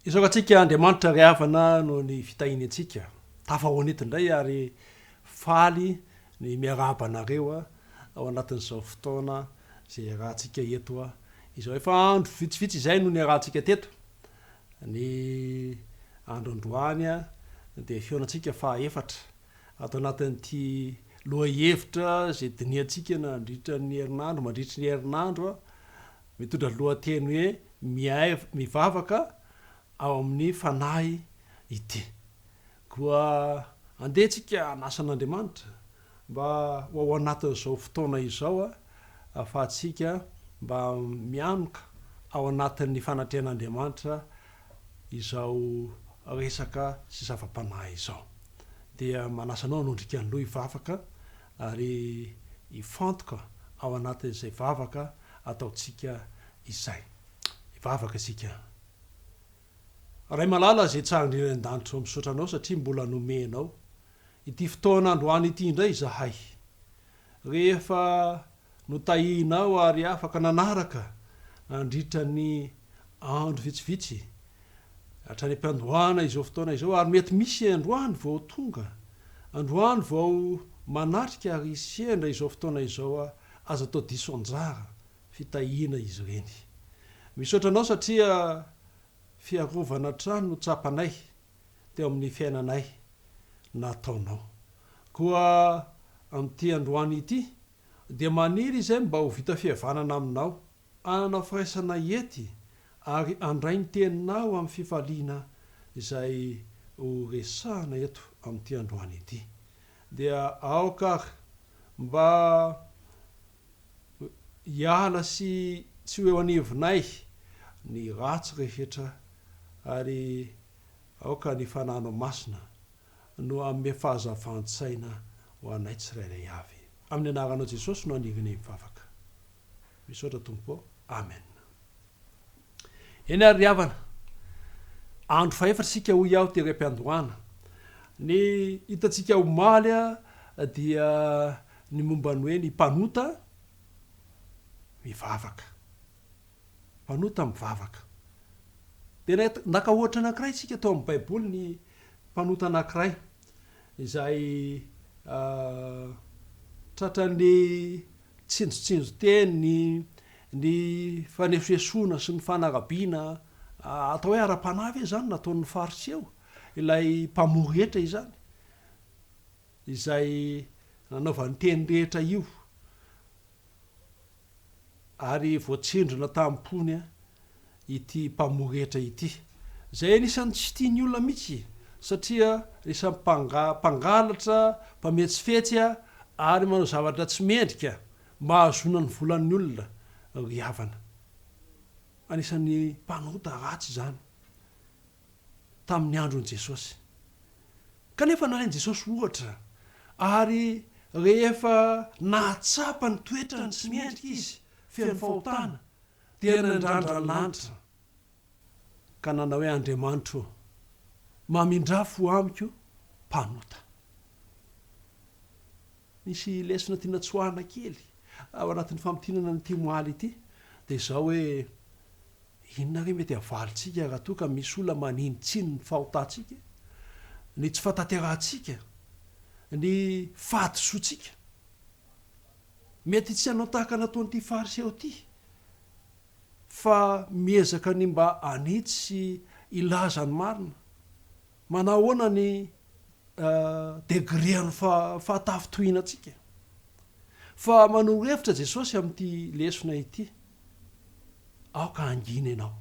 Izao atsika Andriamanitra ry havana no ny fitahiny atsika. Tafahoanety indray ary faly ny miarabanareo ao anatin'izao fotoana zay rahantsika eto izao efa andro vitsivitsy izay no ny rahantsika teto. Ny andro androany de fionatsika fahaefatra ato anatin'ity lohahevitra zay diniantsika nandritra ny herinandro mandritry ny herinandro mitondra lohateny hoe mivavaka ao amin'ny fanahy ity. Koa andehantsika anasan'Andriamanitra mba ho ao anatin'izao fotoana izao ahafahantsika mba mianoka ao anatin'ny fanatrehan'Andriamanitra izao resaka sy zava-panahy izao. Dia manasanao hanondrika an'loha hivavaka ary hifantoka ao anatin'izay vavaka ataotsika izay. Hivavaka isika. Ray malala zay tsara indrindra an-danitra ao misaotra anao satria mbola nomenao. Ity fotoana androany ity indray zahay. Rehefa notahinao ary afaka nanaraka nandritra ny andro vitsivitsy hatrany am-piandohana izao fotoana izao ary mety misy androany vao tonga. Androany vao manatrika ary sendra izao fotoana izao aza atao diso anjara fitahina izy ireny. Misaotra anao satria fiarovana trano no tsapanay teo amin'ny fiainanay nataonao. Koa amin'ity androany ity dia maniry izay mba ho vita fihavanana aminao, ananao firaisana ety ary andray ny teninao amin'ny fifaliana izay ho resahana eto amin'ity androany ity. Dia aoka mba hiala sy tsy ho eo anivonay ny ratsy rehetra ary aoka ny fananao masina no amin'ny fahazavan-tsaina ho anay tsirairay avy. Amin'ny anaranao Jesosy no anivonay mivavaka. Misaotra Tompo. Amen. Eny ary havana. Andro faefatra sika ho iaho tery am-piandohana. Ny hitatsika omaly dia ny momba ny hoe ny mpanota mivavaka. Mpanota mivavaka. Dia naka ohatra anankiray sika tao amin'ny Baiboly ny mpanota anankiray izay tratran'ny tsinjotsinjo-teny ny fanesoesona sy ny fanarabiana atao hoe ara-panahy zany nataon'ny fariseo ilay mpamory hetra izany izay nanaovany teny rehetra io ary voatsindrona tampony ity mpamory hetra ity zay anisan'ny tsy tiany olona mihitsy satria isan'ny mpangalatra mpametsifetsy ary manao zavatra tsy mendrika mahazona ny volan'ny olona ry havana. Anisan'ny mpanota ratsy zany tamin'ny andron'i Jesosy. Kanefa nalain'i Jesosy ohatra ary rehefa nahatsapa ny toetrany tsy mendrika izy feno fahotana dia nandrandra ny lanitra ka nanao hoe Andriamanitro mamindrafo amiko mpanota. Misy lesona tiana tsoahana kely ao anatin'ny fampitinana n'ity moaly ity dia izao hoe inona re mety havalitsika raha toa ka misy olona maniny tsiny ny fahotantsika, ny tsy fahatanterantsika, ny fahadisoantsika. Mety tsy hanao tahaka nataon'ity fariseo ity fa miezaka ny mba anitsy sy ilaza ny marina. Manao ahoana ny degréan'ny fahatafitohinantsika. Fa manoro-hevitra Jesosy amin'ity lesona ity. Aoka angina ianao.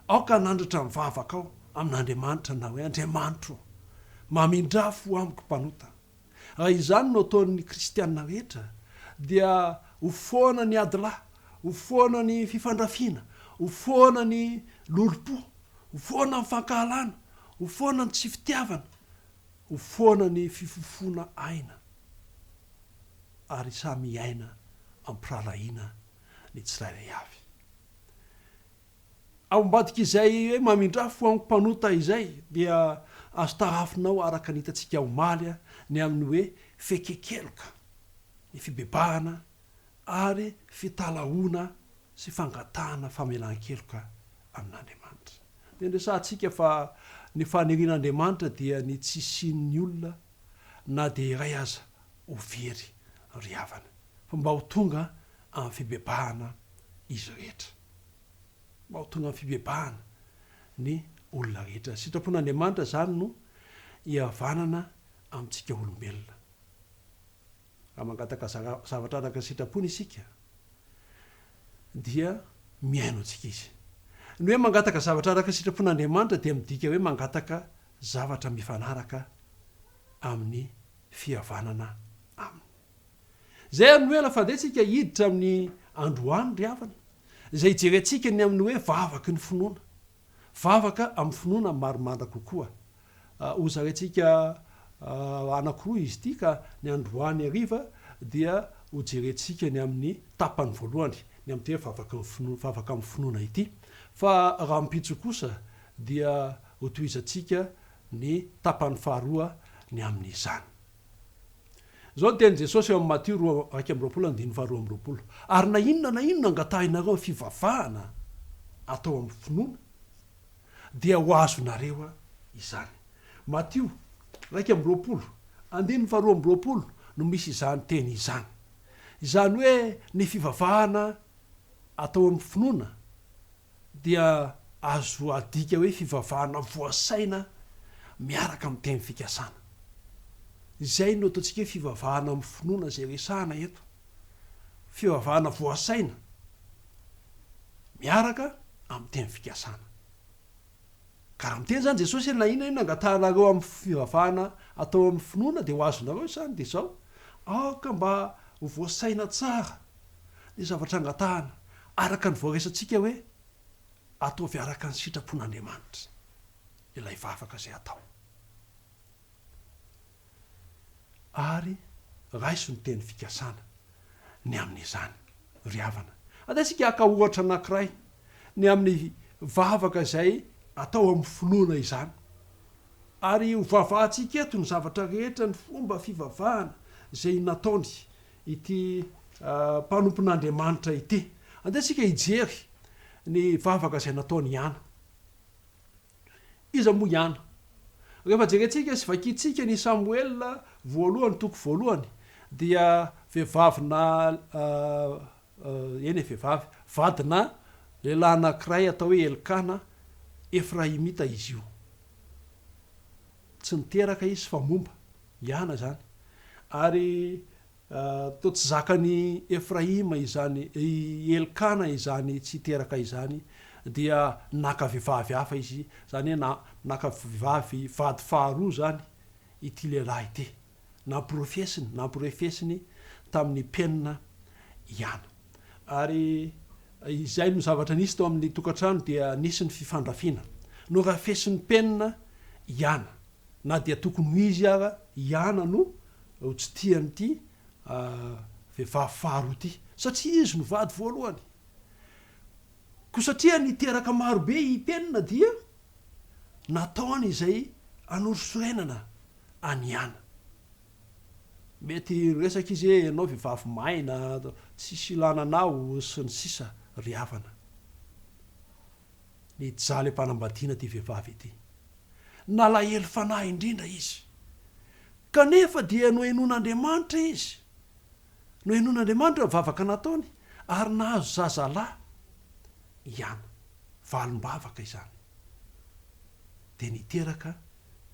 Aoka nandratra mivavaka ao amin'Andriamanitra na hoe Andriamanitro mamindrafo amiko mpanota. Raha izany no ataon'ny kristianina rehetra dia ho foana ny adilahy, ho foana ny fifandrafiana, ho foana ny lolo-po, ho foana ny fankahalana, ho foana ny tsy fitiavana, ho foana ny fifofona aina ary samy aina ampiralaina ny tsirairay avy. Ao ambadika izay hoe mamindrafo amiko mpanota izay dia azo tarafinao araka nitatsika omaly ny amin'ny hoe fekekeloka, ny fibebahana ary fitalaona sy fangatahana famelan-keloka amin'Andriamanitra. de nresantsika fa ny fanerin'andriamanitra dia ny tsisin'ny olona na de iray aza ho very ry havana fa mba ho tonga amin'ny fibebahana izy rehetra, mba ho tonga amin'ny fibebahana ny olona rehetra. Sitrapon'andriamanitra zany no iavanana amintsika olombelona. Raha mangataka zavatra araka sitrapony isika dia miaino antsika izy. Ny hoe mangataka zavatra araka sitrapon'andriamanitra dia midika hoe mangataka zavatra mifanaraka amin'ny fihavanana aminy. Zay anoela fa de tsika hiditra amin'ny androany ry havana zay jerentsika ny amin'ny hoe vavaky ny finoana, vavaka amin'ny finoana maromara kokoa. Ozarentsika anakiroa izy ity ka ny androany ariva dia hojerentsika ny amin'ny tapany voalohany ny am'ty hoe vavaka amin'ny finoana ity, fa raha mpitso kosa dia hotoizantsika ny tapany faharoa ny amin'izany. Zao teny Jesosy eo amin'ny Matthieu 2:22 ary na inona angatahinareo fivavahana atao amin'ny finoana dia ho azonareo izany. Matthieu 2:22 no misy izany teny izany. Izany hoe ny fivavahana atao amin'ny finoana dia azo adika hoe fivavahana voasaina miaraka amin'ny teny fikasana. Izay no ataontsika hoe fivavahana amin'ny finoana zay resahana eto. Fivavahana voasaina miaraka amin'ny teny fikasana. Ka miteny zany Jesosy na inona angatahanareo amin'ny fivavahana atao amin'ny finoana de ho azonareo izany de zao ka mba ho voasaina tsara ny zavatra angatahana araka ny voaresantsika hoe ataovy araka ny sitrapon'Andriamanitra ilay vavaka zay atao. Ary raiso ny teny fikasana ny amin'izany ry havana. Antsika aka ohatra anankiray ny amin'ny vavaka zay atao amin'ny finoana izany. Ary ho vavahantsika eto ny zavatra rehetra ny fomba fivavahana zay nataony ity mpanompon'Andriamanitra ity. Antsika hijery ny vavaka zay nataony Iana. Iza moa Iana? Rehefa jerentsika sy vakitsika ny Samuela voalohany toko voalohany dia vehivavina vehivavy vadina lehilahy anankiray atao hoe Elkana Efraimita izy io. Tsy niteraka izy fa momba Iana zany. Ary to tsy zakany Efraima izany Elkana izany tsy teraka izany dia naka vehivavy hafa izy, zany hoe naka vehivavy vady faharoa zany ity lehilahy ity. Namporofesiny tamin'ny penina Iana. Ary izay no zavatra nisy tao amin'ny tokantrano dia nisy ny fifandrafina. No rafesin'ny penina Iana na dia tokony ho izy ara Iana no tsy tian'ity vehivavy faharoa ity satria izy no vady voalohany. Ko satria niteraka marobe i penina dia nataony izay anorosorenana any Iana. Mety resaka izy hoe ianao vehivavy maina tsisy ilananao sy ny sisa ry havana. Nijaly mpanambadiana ty vehivavy ity. Nalahelo fanahy indrindra izy. Kanefa dia nohenon'Andriamanitra izy. Nohenon'Andriamanitra vavaka nataony ary nahazo zazalahy Iana. Valim-bavaka izany. De niteraka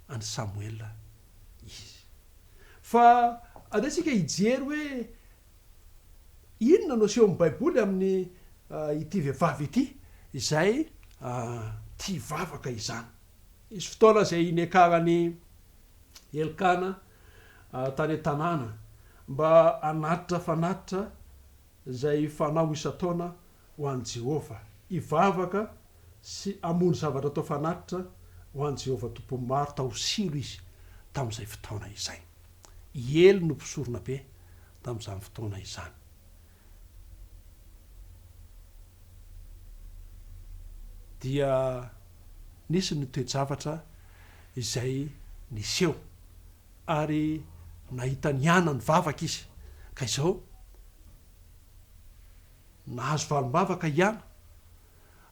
any Samuela izy. Fa antsika hijery hoe inona no aseho amin'ny Baiboly amin'ny ity vehivavy ity izay tia vavaka izany. Izy fotoana zay niakarany Elkana tany an-tanàna mba anatitra fanatitra zay fanao isan-taona ho an'i Jehova. Ivavaka sy amony zavatra atao fanatitra ho an'i Jehova tompony maro tao silo izy tamin'izay fotoana izay. Ely no mpisorona be tamin'izany fotoana izany. Dia nisy ny toe-javatra izay niseho ary nahita ny Iana ny vavaka izy. Ka izao nahazo valim-bavaka Iana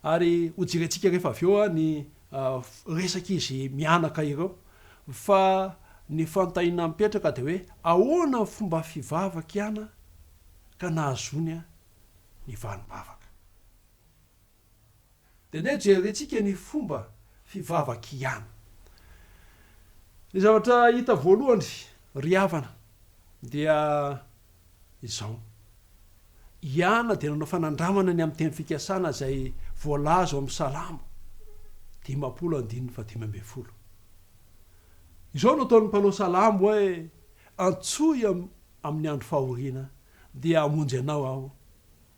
ary ho jerentsika rehefa avy eo ny resaka izy mianaka ireo fa ny fantaina mipetraka de hoe ahoana fomba fivavaka iana ka nahazony a ny vanim-bavaka de nde jerentsika ny fomba fivavaka ihana ny zavatra hita voalohany ry havana dia izao iana de nanao fanandramana ny amin'ny teny fikasana zay voalazo amin'ny salamo 5:5 izao no ataon'ny mpanao salamo hoe antsoy amin'ny andro fahoriana dia amonjy anao aho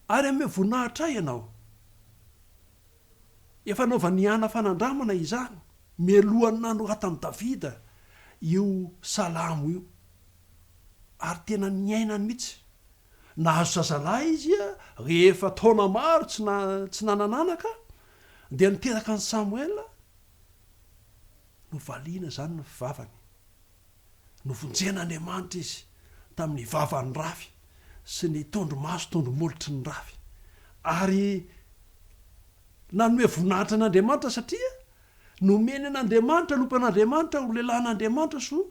ary ame voninahitra ay ianao efa naovany iana fanandramana izany mialohan'ny nanoratany Davida io salamo io ary tena niainany mihitsy nahazo zazalahy izy a rehefa taona maro tsy nanananaka dia niteraka ny Samuela no valiana zany ny fivavany no vonjen'Andriamanitra izy tamin'ny vavany rafy sy ny tondromaso tondromolotry ny rafy ary nanome voninahitra an'Andriamanitra satria nomeny an'Andriamanitra lompan'Andriamanitra ho lehilahin'Andriamanitra so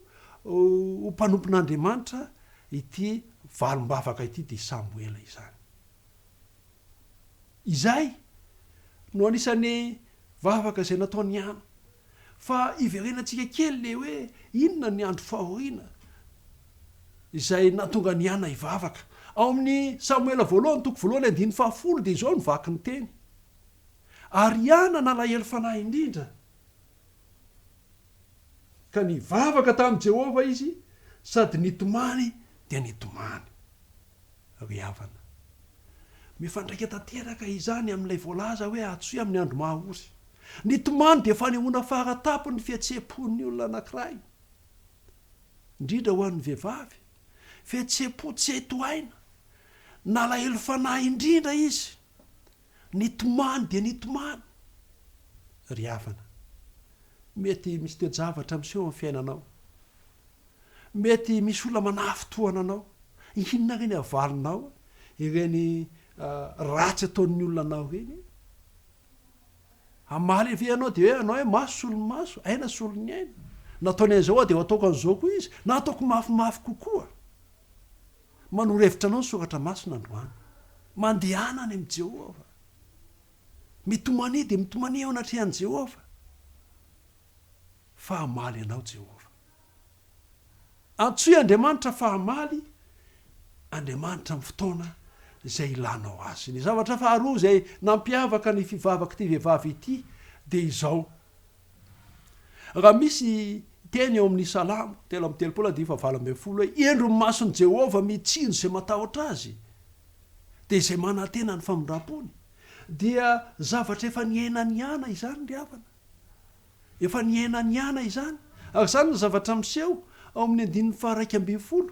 ho mpanompon'Andriamanitra ity valim-bavaka ity de Samuela izany izay no anisan'ny vavaka zay nataony ihany fa iverenantsika kely le hoe inona ny andro fahoriana izay natonga ny ihana hivavaka ao amin'ny Samuela voalohany toko voalohany 10 de izao ny vaky ny teny ary ihana nalahelo fanahy indrindra ka nivavaka tamin'i Jehova izy sady nitomany dia nitomany ry havana mifandraika tanteraka izany amin'ilay voalaza hoe atsoy amin'ny andro mahaory nitomany dia fanehoana faharatapo ny fihetsepon'ny olona anankiray indrindra ho an'ny vehivavy fihetsepo tsy etoaina nalahelo fanahy indrindra izy nitomany dia nitomany ry havana mety misy toejavatra amseho amin'ny fiainanao mety misy olona manafotoana anao inona reny avalinao ireny ratsy ataon'ny olona anao reny amaly ve anao de hoe anao hoe maso solomaso aina solony aina nataony an'izao de ho ataoko an'izao koa izy na ataoko mafimafy kokoa manorevitra anao ny soratra masina androany mandehana any amin'i Jehova mitomany de mitomany eo anatrehan'i Jehova fahamaly anao Jehova antsoy Andriamanitra fahamaly Andriamanitra amin'ny fotoana zay ilanao azy ny zavatra faharoa zay nampiavaka ny fivavaka ty vehivavy ity de izao raha misy teny eo amin'ny salamo 3:30 hoe endro ny mason'i Jehova mitsinjo zay matahotra azy de izay manantena ny famondram-pony dia zavatra efa niainany ihana izany ry havana efa niainany ihana izany ary zany ny zavatra miseho ao amin'ny 1:12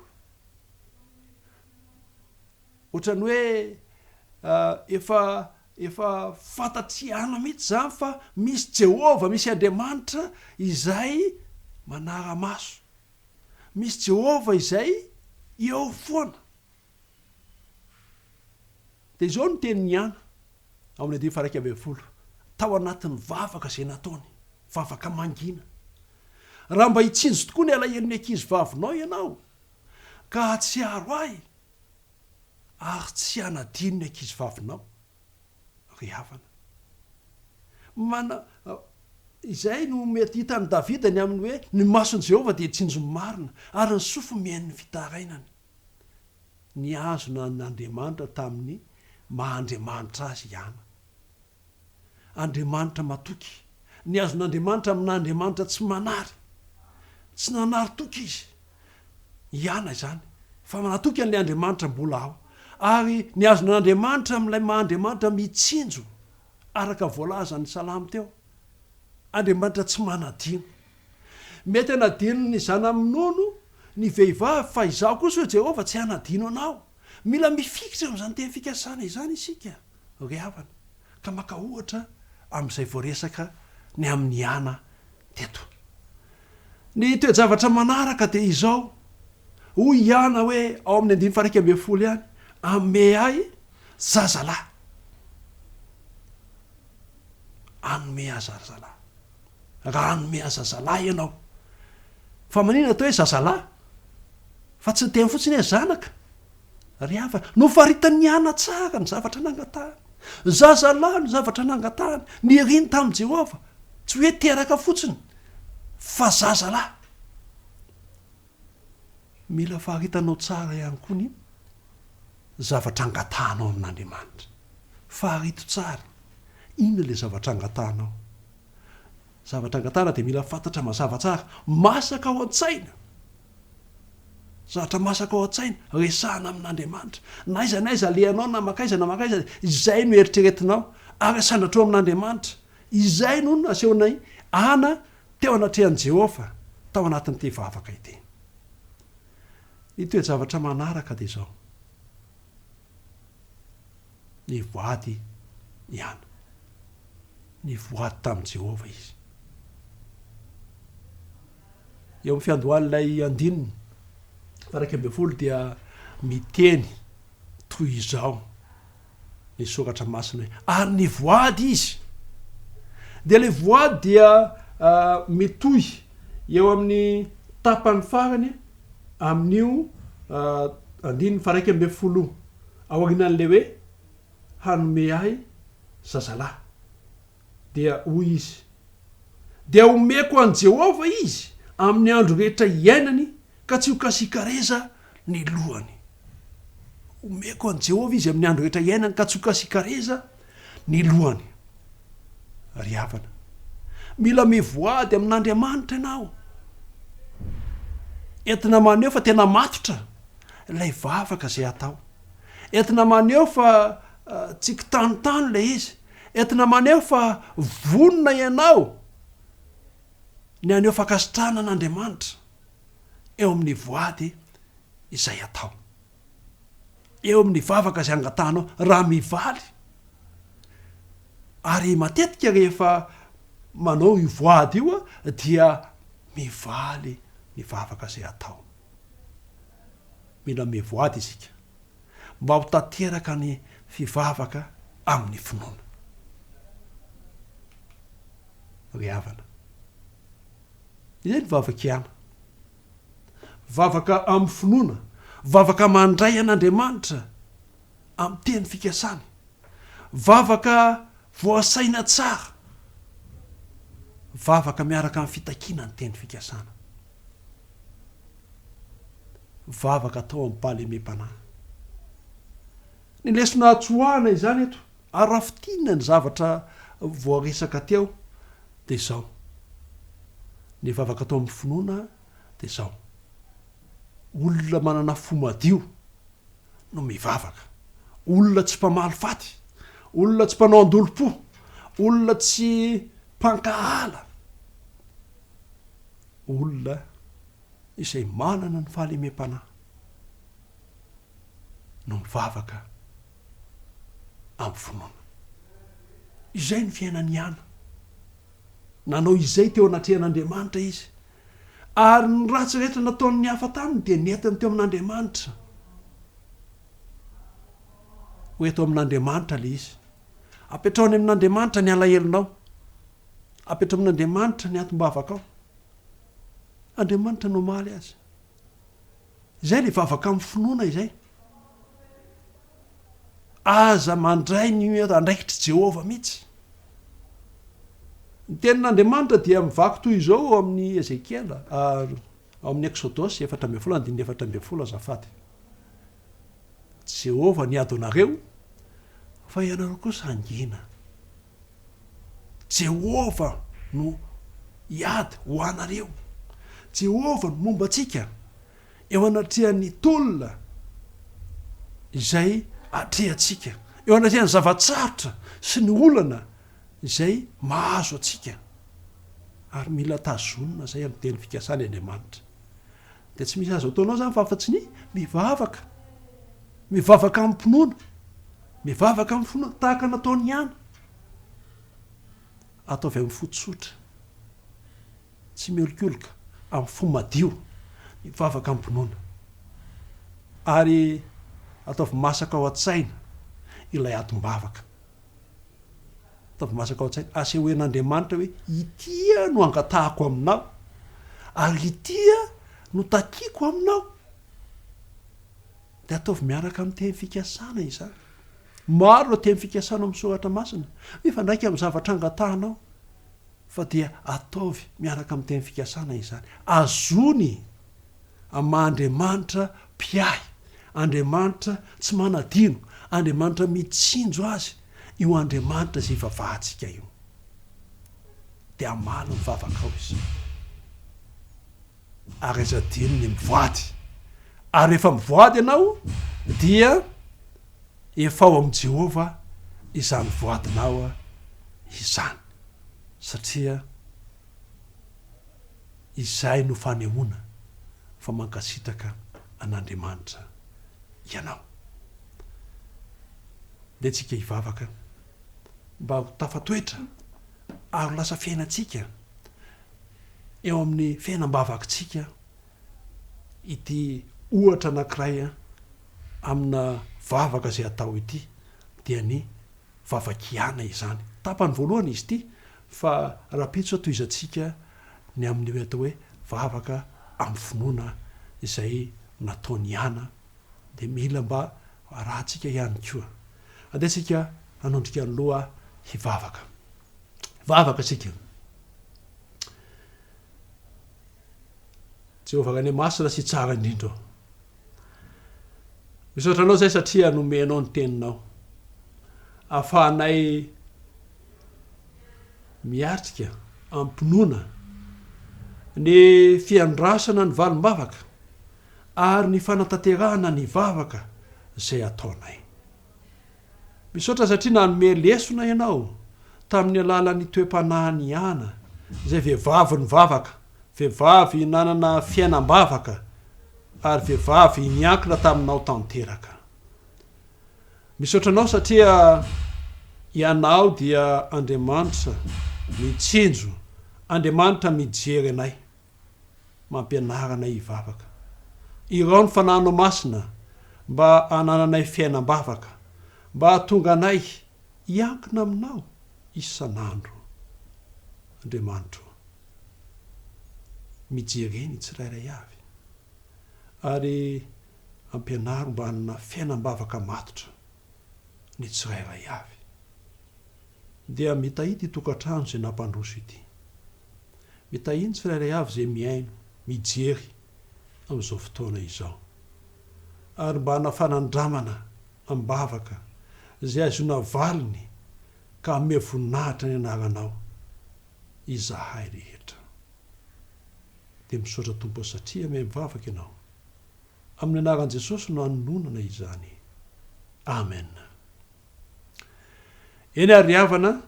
ohatrany hoe efa fantatriana mihitsy zany fa misy Jehova misy Andriamanitra izay manara-maso misy Jehova izay eo foana de izao no teny ihana ao amin'ny 1:12 tao anatin'ny vavaka zay nataony vavaka mangina raha mba hitsinjo tokoa ny alahelony ankizy vavinao ianao ka tsy aro ahy ary tsy anadino ny ankizy vavinao ry havana izay no mety hitany Davida ny aminy hoe ny mason'i Jehova de hitsinjony marina ary ny sofo mihain'ny fitarainany ny azona n'Andriamanitra tamin'ny maha-Andriamanitra azy ihana Andriamanitra matoky ny azon'Andriamanitra amin'Andriamanitra tsy manary tsy nanary toky izy ihana izany fa manatoky an'ilay Andriamanitra mbola ao ary ny azon'Andriamanitra amin'ilay maha-Andriamanitra mitsinjo araka voalazany salamo teo Andriamanitra tsy manadino mety anadino ny zana minono ny vehivavy fa izaho kosa hoe Jehova tsy anadino anao mila mifikitra am'izany teny fikasana izany isika ry havana ka maka ohatra am'izay voaresaka ny amin'ny ana teto ny toejavatra manaraka de izao hoy ihana hoe ao amin'ny 1:12 ihany ame ahy zazalahy anome ahy zazalahy raha anome zazalahy ianao fa manina atao hoe zazalahy fa tsy teny fotsiny hoe zanaka ry hafa no faritany ana tsara ny zavatra nangatahany zazalahy ny zavatra nangatahany ny riny tamin'i Jehova tsy hoe teraka fotsiny fa zazalahy mila faharitanao tsara ihany koa ny zavatra angatahanao amin'Andriamanitra faharito tsara ina le zavatra angatahanao zavatra angatahana dia mila fantatra mazava tsara masaka ao an-tsaina zavatra masaka ao an-tsaina resahana amin'Andriamanitra na aiza lehanao na makaiza izay no eritreretinao ary sandratrao amin'Andriamanitra izay no asehonay ana teo anatrehan'i Jehova tao anatin'ity vavaka ity ito zavatra manaraka dia izao ny voady ihany ny voady tamin'i Jehova izy eo amin'ny fiandohan'ilay andininy faraika amby folo dia miteny toy izao ny soratra masina hoe ary ny voady izy dia le voady dia mitohy eo amin'ny tapany farany amin'io andininy faraika amby folo aorianan'le hoe hanome ahy zazalahy dia hoy izy dia omeko an' Jehova izy amin'ny andro rehetra iainany ka tsy ho kasikareza ny lohany omeko an' Jehova izy amin'ny andro rehetra iainany ka tsy ho kasikareza ny lohany ry havana mila mivoady amin'Andriamanitra ianao entina maneho fa tena matotra ilay vavaka izay atao entina maneho fa tsy kitanotany ilay izy entina maneho fa vonona ianao ny aneho fankasitrahana an'Andriamanitra eo amin'ny voady izay atao eo amin'ny vavaka izay angatahanao raha mivaly ary matetika rehefa manao io voady io dia mivaly ny vavaka izay atao mila mivoady isika mba ho tanteraka ny fivavaka amin'ny finoana ry havana izay ny vavakiana vavaka amin'ny finoana vavaka mandray an'Andriamanitra amin'ny teny fikasany vavaka voasaina tsara vavaka miaraka amin'ny fitakiana ny teny fikasana vavaka atao amin'ny pahalemem-panahy ny lesona atsoahana izany eto ary rafitina ny zavatra voaresaka teo dia izao ny vavaka atao amin'ny finoana dia izao olona manana fomadio no mivavaka olona tsy mpamaly faty olona tsy mpanao andolo-po olona tsy mpankahala olona izay manana ny fahalemem-panahy no mivavaka amin'ny finoana izay ny fiainany ana nanao izay teo anatrehan'Andriamanitra izy ary ny ratsy rehetra nataon'ny hafa taminy dia nentiny teo amin'Andriamanitra hoeto amin'Andriamanitra le izy apetrahony amin'Andriamanitra ny alahelonao apetrao amin'Andriamanitra ny atom-bavaka ao Andriamanitra no maly azy izay le vavaka amin'ny finoana izay aza mandray ny andraikitry Jehova mihitsy ny tenin'Andriamanitra dia mivaky toy izao ao amin'ny Ezekiela ao amin'ny Exodosy 4:4 azafady Jehova ny adonareo fa ianareo kosa angina Jehova no iady ho anareo Jehova no momba antsika eo anatrehan'ny tolona izay atrehantsika eo anatrehan'ny zavatsarotra sy ny olana izay mahazo atsika ary mila tazonina zay amin'ny teny fikasany Andriamanitra dia tsy misy azo ataonao zany fa-afa-tsy ny mivavaka amin'ny mpinoana mivavaka amin'ny finoana tahaka nataony ihany ataovy amin'ny fotsotra tsy miolokoloka amin'ny fomadio mivavaka amin'ny mpinoana ary ataovy masaka ao an-tsaina ilay atom-bavaka tavamasaka ao an-tsaina asehoen'andriamanitra hoe itia no angatahako aminao ary itia no takiako aminao de ataovy miaraka amin'ny teny fikasana izany maro no teny fikasana amin'ny soratra masina efa ndraiky amin'ny zavatra angatahanao fa dia ataovy miaraka amin'ny teny fikasana izany azony ama-andriamanitra mpiahy andriamanitra tsy manadino andriamanitra mitsinjo azy io andriamanitra zay vavahantsika io de amalo mivavaka ao izy ary azadino ny mivoady ary rehefa mivoady ianao dia efa ao amin'i Jehova izany voadinao izany satria izay no fanehoana fa mankasitraka an'andriamanitra ianao de tsika hivavaka mba ho tafatoetra ary lasa fiainatsika eo amin'ny fiainam-bavakintsika ity ohatra anankiray amina vavaka zay atao ity dia ny vavakiana izany tapany voalohany izy ity fa rapitso atoizatsika ny amin'ny hoe atao hoe vavaka amin'ny finoana izay nataony iana de mila mba rahantsika ihany koa andetsika anondrika ny loha hivavaka vavaka sika Jehovah ny masina sy tsara indrindra misaotra anao zay satria nomenao ny teninao ahafahanay miatrika ampinoana ny fiandrasana ny valim-bavaka ary ny fanatanterahana ny vavaka zay ataonay misaotra satria nanome lesona ianao tamin'ny alalan'ny toe-panahiny ana zay vehivavy ny vavaka vehivavy nanana fiainam-bavaka ary vehivavy niankina taminao tanteraka misaotra anao satria ianao dia andriamanitra mitsinjo andriamanitra mijery anay mampianarana hivavaka irao ny fananao masina mba anananay fiainam-bavaka mba tonga anay hiankina aminao isan'andro andriamanitra mijereny tsirairay avy ary ampianaro mba hanana fiainam-bavaka matotra ny tsirairay avy dia mitahita itokantrano zay nampandroso ity mitahiny tsirairay avy zay miaino mijery am'izao fotoana izao ary mba hana fanandramana am-bavaka zay azona valiny ka ame voninahitra ny anaranao izahay rehetra de misaotra tompo satria me mivavaka ianao amin'ny anaran'i Jesosy no anononana izany amen eny ary havana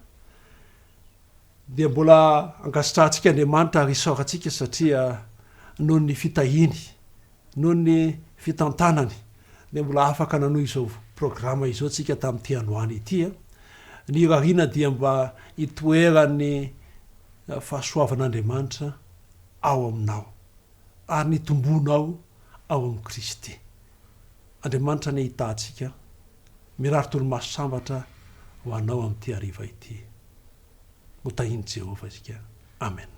dia mbola ankasitrantsika andriamanitra ary isaorantsika satria noho ny fitahiny noho ny fitantanany de mbola afaka nanohy izao programa izao tsika tamin'ity androany ity ny rarina dia mba hitoerany fahasoavan'andriamanitra ao aminao ary ny tombonao ao amin'i Kristy andriamanitra ny hitantsika mirary tolomaso sambatra ho anao amin'ity hariva ity ho tahiny Jehova isika amen